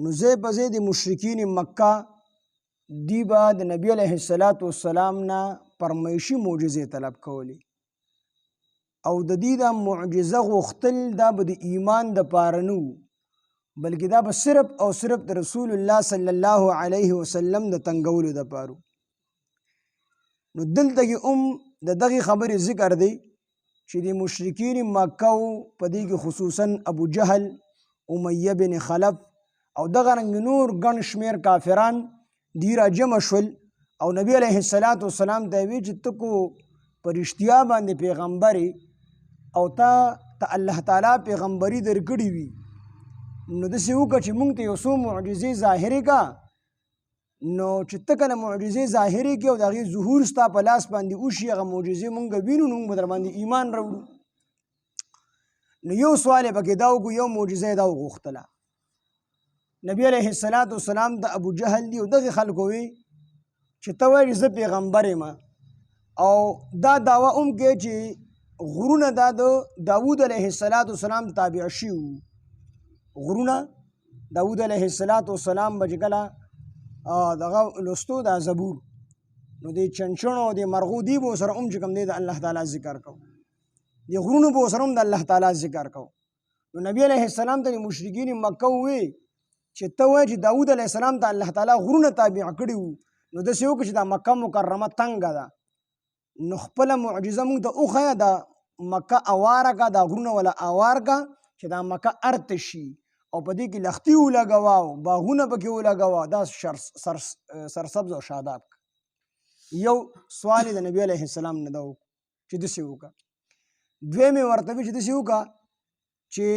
نو ځای په ځای د مشرکین مکه دی به د نبی علیه السلام نه فرمایشي معجزې طلب کولې او د دې د معجزه غوښتل دا به د ایمان د پاره نه بلکې دا به صرف او صرف د رسول الله صلی الله علیه وسلم د تنګولو د پاره. نو دلته کې د دغې خبرې ذکر دی چې د مشرکین مکه په دې کې خصوصا ابو جهل، امیه بن خلف او دغه رنګ نور ګڼ شمېر کافران دی را جمع شول او نبی علیه السلام ته وی چې ته کو په رښتیا باندې پیغمبر او ته الله تعالی پیغمبري درکړې وي نو داسې وکړه چې موږ ته یو څو معجزې ظاهرې کا نو چې ته کله معجزې ظاهرې کې او د هغې ظهور ستا په لاس باندې وشي هغه معجزې موږ وینو نو موږ به در باندې ایمان راوړو. نو یو سوال یې پکې دا وکړو، یو معجزه یې دا وغوښتله. نبی علیه السلام د ابو جهل دی او دغې خلکو وی چې ته وایې زه پیغمبر یم او دا دعوه کوي چې غرونه دا د داود علیه السلام تابع شي وو. غرونه داود علیه السلام به چې کله دغه لوستو دا زبور نو د چنچڼو د مرغو دی به سره چې کوم دی د الله تعالی ذکر کو، د غرونو به سره د الله تعالی ذکر کو. نو نبی علیه السلام ته مشرکین مکه وی چې ته وایې چې داود علیه السلام ته الله تعالی غرونه تابع کړي وو نو داسې وکړه چې دا مکه مکرمه تنګه ده نو خپله معجزه موږ ته وښیه دا مکه اواره کا، دا غرونه ولا اوار کا چې دا مکه ارته شي او په دې کې لختي ولګوه او باغونه پکې ولګوه دا سرسبز او شاداب. یو سوال د نبی علیه السلام نه ده چې داسې وکړه. دویم یې ورته وي چې داسې وکړه چې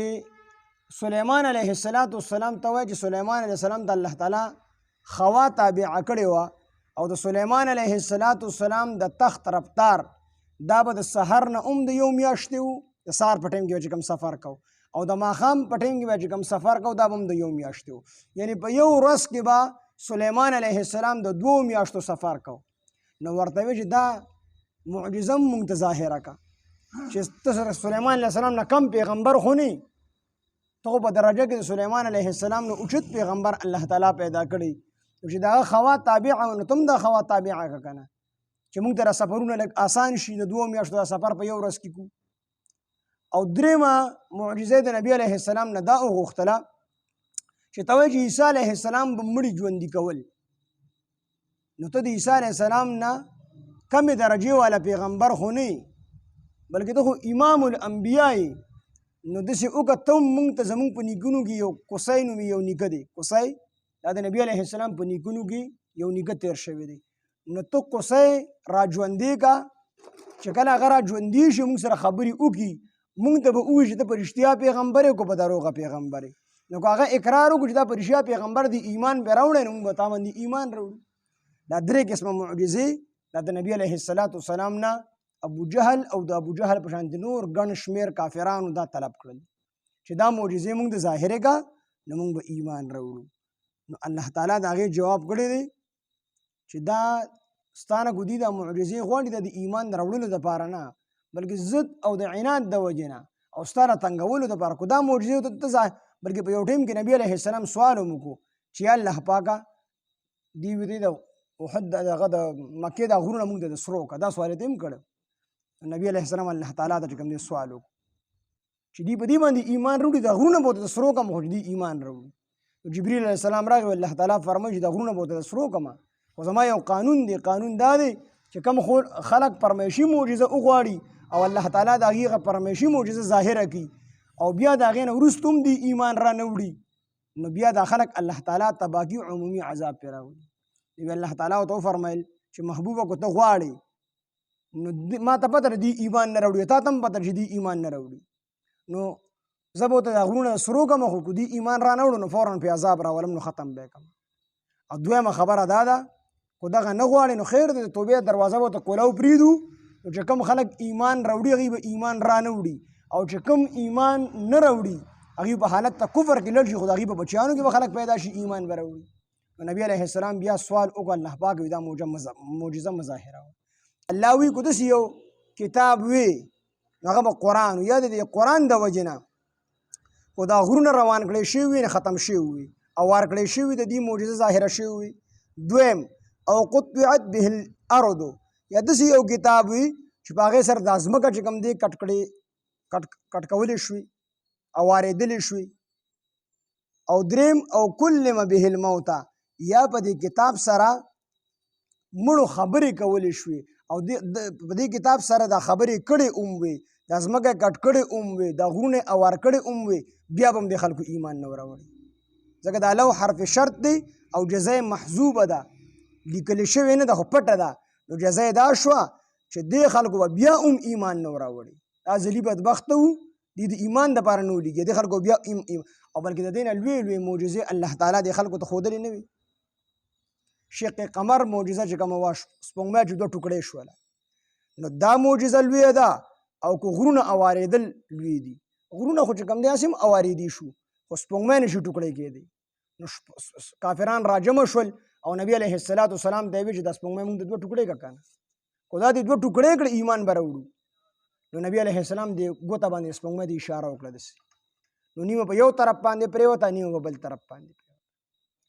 سلیمان علیه السلام ته وایي چې سلیمان علیه السلام د الله تعالی خوا تابعه کړې وه او د سلیمان علیه السلام د تخت رفتار دا به د سحر نه د یو میاشتې وو، د سهار په ټایم کې به چې کوم سفر کو او د ماښام په ټایم کې به چې کوم سفر کو دا به د یو میاشتې وو، یعنی په یو ورځ کې به سلیمان علیه السلام د 2 میاشتو سفر کو. نو ورته وی چې دا معجزه مونږ ته ظاهره کا چې ته سلیمان علیه السلام نه کم پیغمبر خو نه ته په درجه کې د سلیمان علیه السلام نه اوچت پیغمبر الله تعالی پیدا کړی چې دا خوا تابعه نو تم دا خوا تابعه کا کنه چې موږ ته سفرونه لږ آسان شي د 2 میاشتو سفر په یو ورځ کې کو. او درېمه معجزه د نبی علیه السلام نه دا وغوښتله چې ته وایې چې عیسی علیه السلام به مړي ژوندي کول نو ته د عیسی علیه السلام نه کمې درجې والا پیغمبر خو نه بلکې ته خو امام الانبیاء نو داسې وکړه ته موږ ته زموږ په نیکونو کې یو قصی نومي یو نیکه دی، قصی دا د نبی علیه السلام په نیکونو کې یو نیکه تیر شوی دی. نو ته قصی را ژوندې کا چې کله هغه را ژوندي شي موږ سره خبرې وکړي موږ ته به ووایي چې ته په رښتیا پیغمبر یې که په دروغه پیغمبر یې. نو که هغه اقرار وکړو چې دا په رښتیا پیغمبر دی ایمان پرې راوړی نو موږ به تا باندې ایمان راوړو. دا 3 قسمه معجزې دا د نبی علیه السلام نه ابو جهل او د ابو جهل په شان د نور ګڼ شمېر کافرانو دا طلب کړل چې دا معجزې موږ د ظاهرې کا نو موږ به ایمان راوړو. نو الله تعالی د هغې جواب کړی دی چې دا ستانه کو دي دا معجزې غواړي د ایمان د راوړلو دپاره نه بلکې ضد او د عناد د وجې نه او ستانه تنګولو دپاره کو دا معجزې بلکې په یو ټیم کې نبی علیه السلام سوال هم وکړو چې یا الله پاکه دې د احد دغه د مکې دا غرونه موږ ته د سرو که دا سوال یې ته هم کړی. نبی علیه السلام الله تعالی ته چې کوم دی سوال وکړو چې دوی په دې باندې ایمان راوړي دا غرونه به ورته د سرو کړم خو چې دوی ایمان راوړي. جبریل علیه السلام راغی الله تعالی فرمایي چې دا غرونه به ورته د سرو کړم خو زما یو قانون دی، قانون دا دی چې کوم خلک فرمایشي معجزه وغواړي او الله تعالی د هغې فرمایشي معجزه ظاهره کړي او بیا د هغې نه وروسته هم دوی ایمان را نه وړي نو بیا دا خلک الله تعالی تباه کړي، عمومي عذاب پرې راوړي. الله تعالی ورته وفرمیل چې محبوبه که ته غواړې نو ما ته پته دی ایمان نه راوړي تا ته هم پته چې دی ایمان نه راوړي نو زه به ورته دا غرونه سرو کړم خو که دوی ایمان را نه وړو نو فوراً پې عذاب راولم نو ختم به یې کړم. او دویمه خبره دا ده خو دغه نه غواړي نو خیر دی د توبې دروازه به ورته کولاو پرېږدو نو چې کوم خلک ایمان راوړي هغوی به ایمان را نه وړي او چې کوم ایمان نه راوړي هغوی په حالت ته کفر کې لړ شي خو د هغوی په بچیانو کې به خلک پیدا شي ایمان به راوړي. نو نبی علیه السلام بیا سوال وکړو الله پاک وي دا معجزه مظاهره وه. الله وی که داسې یو کتاب وي هغه به قرآن یا د قرآن د وجې نه خو دا غرونه روان کړی شوي وي نه ختم شوي وي او ورکړی شوي د دې معجزه ظاهره شوې وي. دویم او قطعت به الارض یا داسې یو کتاب وي چې په هغې سره دا ځمکه چې کوم دی کټ کولی شوي او وارېدلی شوي. او دریم او کلم به الموتى یا په دې کتاب سره مړو خبرې کولی شوي او په دې کتاب سره دا خبرې کړې وي، دا ځمکه کټ کړې وي، دا غرونه اوار کړې وي، بیا به هم د خلکو ایمان نه راوړي. ځکه دا لو حرف شرط دی او جزای محذوبه ده، لیکل شوې نه ده خو پټه ده. نو جزای دا شوه چې دې خلکو به بیا هم ایمان نه راوړي. دا ځلي بدبخته وو، دې د ایمان دپاره نه ولیږي، دې خلکو بیا او بلکې د دې نه لوی لوی معجزې الله تعالی دې خلکو ته ښودلې نه وي. شق قمر معجزه چې کومه وه، سپوږمۍ چې 2 ټوکړې شوله، نو دا معجزه لویه ده. او که غرونه اوارېدل لوی دي، غرونه خو چې کوم دی هسې هم اوارېدي شو، خو سپوږمۍ نشي ټوکړی کېدی. نو کافران راجمع شول او نبي علیه السلام ته یې ویل چې دا سپوږمۍ مونږ د 2 ټوکړې کړه که نه، خو دا دې 2 ټوکړې کړه ایمان به راوړو. نو نبي علیه السلام د ګوته باندې سپوږمۍ ته اشاره وکړه داسې، نو نیمه په یو طرف باندې پرېوته، نیمه په بل طرف باندې پرېوته.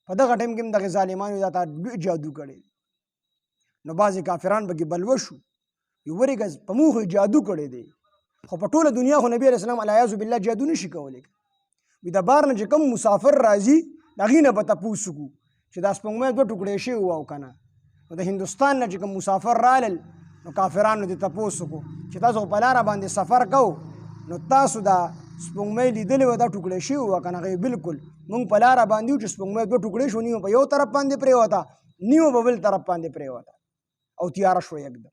په دغه ټایم کې هم دغې ظالمانو دا ته لوی جادو کړی. نو بعضې کافران پکې بلوه شو، ورېږه په موږ خو جادو کړی دی، خو په ټوله دنیا خو نبي علیه السلام علیه بالله جادو نشي کولی. وي د بار نه چې کوم مسافر راځي د هغې نه به تپوس وکړو چې دا سپوږمۍ 2 ټوکړې شوي وه او که نه. نو د هندوستان نه چې کوم مسافر رالل، نو کافرانو دې تپوس وکړو چې تاسو په لاره باندې سفر کوو، نو تاسو دا سپوږمۍ لیدلې وه، دا ټوکړې شوي وه که نه؟ هغې بالکل موږ په لاره باندې وو چې سپوږمۍ 2 ټوکړې شو، نیمه په یو طرف باندې پرېوته، نیمه په بل طرف باندې پرېوته او تیاره شوه یکدم.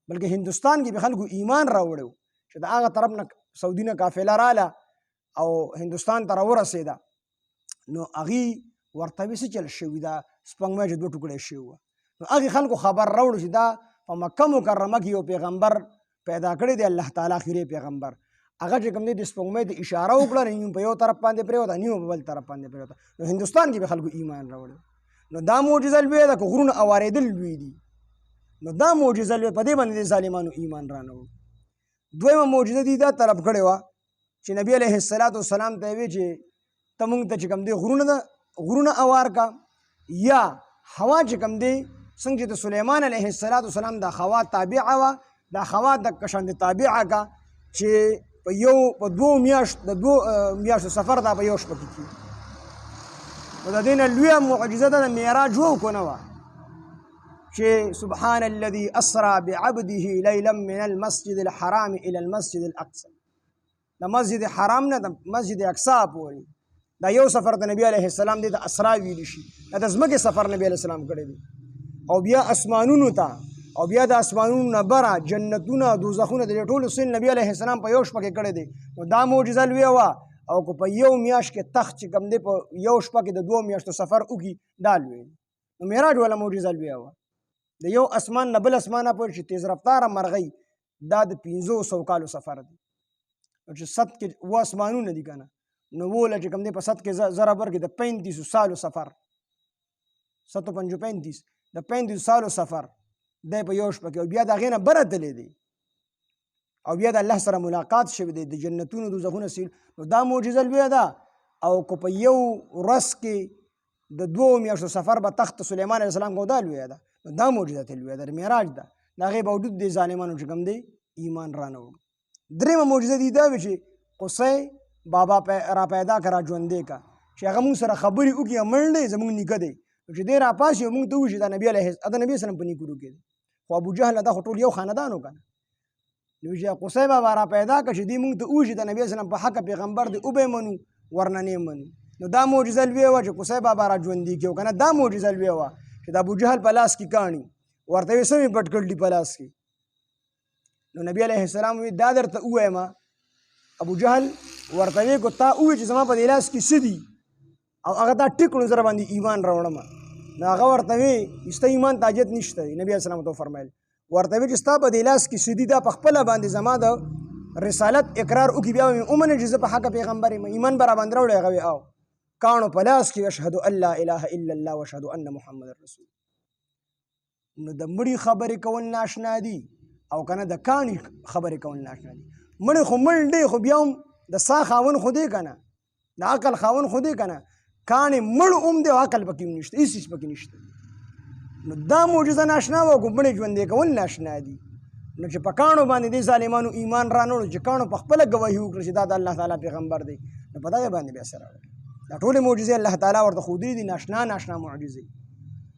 بلکې هندوستان کې به خلکو ایمان راوړی و چې د هغه طرف نه سعودي نه قافله راله او هندوستان ته راورسېده، نو هغې ورته ویې څه چل شوي دا سپوږمۍ چې 2 ټوکړې شوي وه. نو هغې خلکو خبر راوړو چې دا په مکه مکرمه کې یو پیغمبر پیدا کړی دی، الله تعالی اخري پیغمبر. هغه چې کوم دی د سپوږمۍ ته اشاره وکړه، نیمه په یو طرف باندې پرېوته، نیمه په بل طرف باندې پرېوته. نو هندوستان کې به خلکو ایمان راوړی. نو دا معجزه لویه ده، که غرونه اوارېدل لوی دي، نو دا معجزه لویه، په دې باندې د ظالمانو ایمان رانه وړو. دویمه معجزه دې دا طلب کړې وه چې نبي علیه السلام ته یې ویې چې ته مونږ ته چې کوم دی غرونه اوار کا، یا هوا چې کوم دی څنګه چې د سلیمان علیه السلام دا هوا تابعه وه، دا هوا دقه شانتې تابعه کا چې په 2 میاشتو سفر دا په 1 شپه کې کېږي. نو د دې نه لویه معجزه ده د معراج و که نه وه چې سبحان الذي اسرى بعبده ليلا من المسجد الحرام الى المسجد الاقصى. د مسجد حرام نه د مسجد اقصی پورې دا یو سفر د نبی علیه السلام دی د اسرا ویلی شي، دا د ځمکې سفر نبی علیه السلام کړی دی. او بیا اسمانونو ته، او بیا د اسمانونو نه بره جنتونه دوزخونه د دې ټولو سین نبی علیه السلام په 1 شپه کې کړی دی. نو دا معجزه لویه وه. او که په 1 میاشت کې تخت چې کوم دی په 1 شپه کې د 2 میاشتو سفر وکړي، دا لوی. نو معراج والا معجزه لویه وه. د یو اسمان نه بل اسمانه پورې چې تیز رفتاره مرغۍ، دا د 500 کالو سفر دی. چې 7 کې 2 اسمانونه دي که نه، نو وله چې کوم دی په 7 کې ضرب ورکړي د 35 سالو سفر، 735 د 35 سالو سفر دی په 1 شپه کې. او بیا د هغې نه بره تللی دی، او بیا د الله سره ملاقات شوی دی، د جنتونو دوزخونه سیل. نو دا معجزه لویه ده. او که په 1 ورځ کې د 2 میاشتو سفر به تخت سلیمان علیه السلام کو، دا لویه ده. نو دا معجزه ته لویه ده، معراج ده. د هغې باوجود د ظالمانو چې کوم دی ایمان رانه وړو. درېیمه معجزه دې دا وي چې قصی بابا را پیدا که را ژوندی که، چې هغه مونږ سره خبرې وکړي، مړ دی زمونږ نیکه دی، چې دی راپاسي او مونږ ته ووایي چې دا نبي علیه السلام په نیکونو کې دی. خو ابوجهل دا خو ټول یو خاندان و که نه. نو چې قصی بابا را پیدا که چې دی مونږ ته ووایي چې د نبي علیه السلام په حقه پیغمبر دی، او به یې منو، ورنه نه یې منو. نو دا معجزه لویه وه چې قصی بابا را ژوندي کړي، که نه دا معجزه لویه وه چې د ابوجهل په لاس کې کاڼي، ورته یې سمې پټ کړي په لاس کې. نو نبی علیه السلام وی دا درته ووایم، ابوجهل ورته وی کو تا ووایې چې زما په دې لاس کې څه دي، او هغه تا ټیک کړو، زه را باندې ایمان راوړم. نو هغه ورته وی ستا ایمان ته حاجت نشته دی. نبي علیه السلام ته وفرمیل، ورته وی چې ستا په دې لاس کې څه دي، دا په خپله باندې زما د رسالت اقرار وکړي، بیا به مې ومنې چې زه په حقه پیغمبر یم، ایمان به را باندې راوړی. هغه وی او کاڼو په لاس کې اشهد ان لا اله الا الله واشهد ان محمد رسول. نو د مړي خبرې کول ناشنا دي، او کنه د کاڼي خبرې کول ناشنا دي. مړی خو مړ دی، خو بیا هم د سا خاون خو دی که نه، د عقل خاوند خو دی که نه کاڼې مړ هم دی او عقل پکې هم نشته، هېڅ څیز پکې نشته. نو دا معجزه ناشنا وه او مړې ژوندې کول ناشنا دي. نو چې په کاڼو باندې دې ظالمانو ایمان رانوړو چې کاڼو په خپله ګواهي وکړه چې دا د الله تعالی پیغمبر دی، نو په دغې باندې بیا سره دا ټولې معجزې الله تعالی ورته ښودلي دي، ناشنا ناشنا معجزې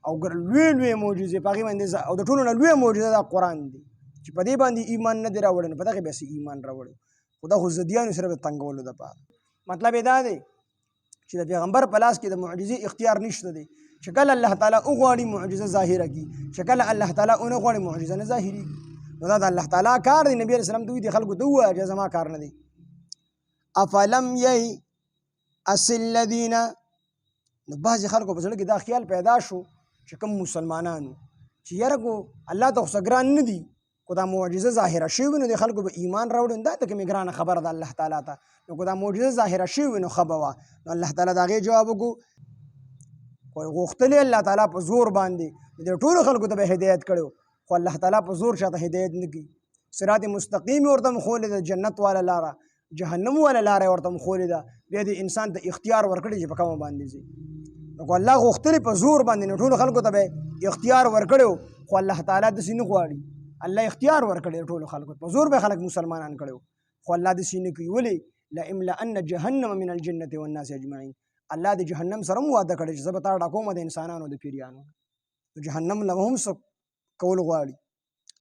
او لوی لوی معجزې په هغې باندې او د ټولو نه لویه معجزه دا قرآن دی چې په دې باندې ایمان نه دی راوړی، نو په دغې بیا ایمان راوړی. خو دا خو ضدیانو صرف د تنګولو دپاره. مطلب یې دا دی چې د پیغمبر په لاس کې د معجزې اختیار نشته دی چې کله الله تعالی وغواړي معجزه ظاهره کړي، چې کله الله تعالی ونه غواړي معجزه نه ظاهري. نو دا د الله تعالی کار دی. نبي علیه السلام ته وایي دې خلکو ته ووایه چې زما کار نه دی. افلم ییأس الذین، نو بعضې خلکو په زړه کې دا خیال پیدا شو چې کوم مسلمانانو چې یاره کو الله ته خو څه ګران نه دي، خو دا معجزه ظاهره شوې وي نو د خلکو به ایمان راوړي. دا ته کومې ګرانه خبره ده الله تعالی ته، نو که دا معجزه ظاهره شوې وي نو ښه به وه. نو الله تعالی د هغې جواب وکړو، خو غوښتلې الله تعالی په زور باندې د ټولو خلکو ته به هدایت کړی، خو الله تعالی په زور چاته هدایت نه کوي. صراط مستقیم ورته مښولې ده، جنت والا لاره، جهنم والا لاره ورته مښولې ده، بیا دې انسان ته اختیار ورکړي چې په کومه باندې ځي. نو که الله غوښتلې په زور باندې نو ټولو خلکو ته به اختیار ورکړی، خو الله تعالی داسې نه غواړي. الله اختیار ورکړی ټولو خلکو په زور به خلک مسلمانان کړي، خو الله داسې نه کوي. ولې؟ لاملأن جهنم من الجنة والناس اجمعین. الله د جهنم سره هم وعده کړی چې زه به تا ډکومه د انسانانو د پیریانو. جهنم له هم څه کول غواړي.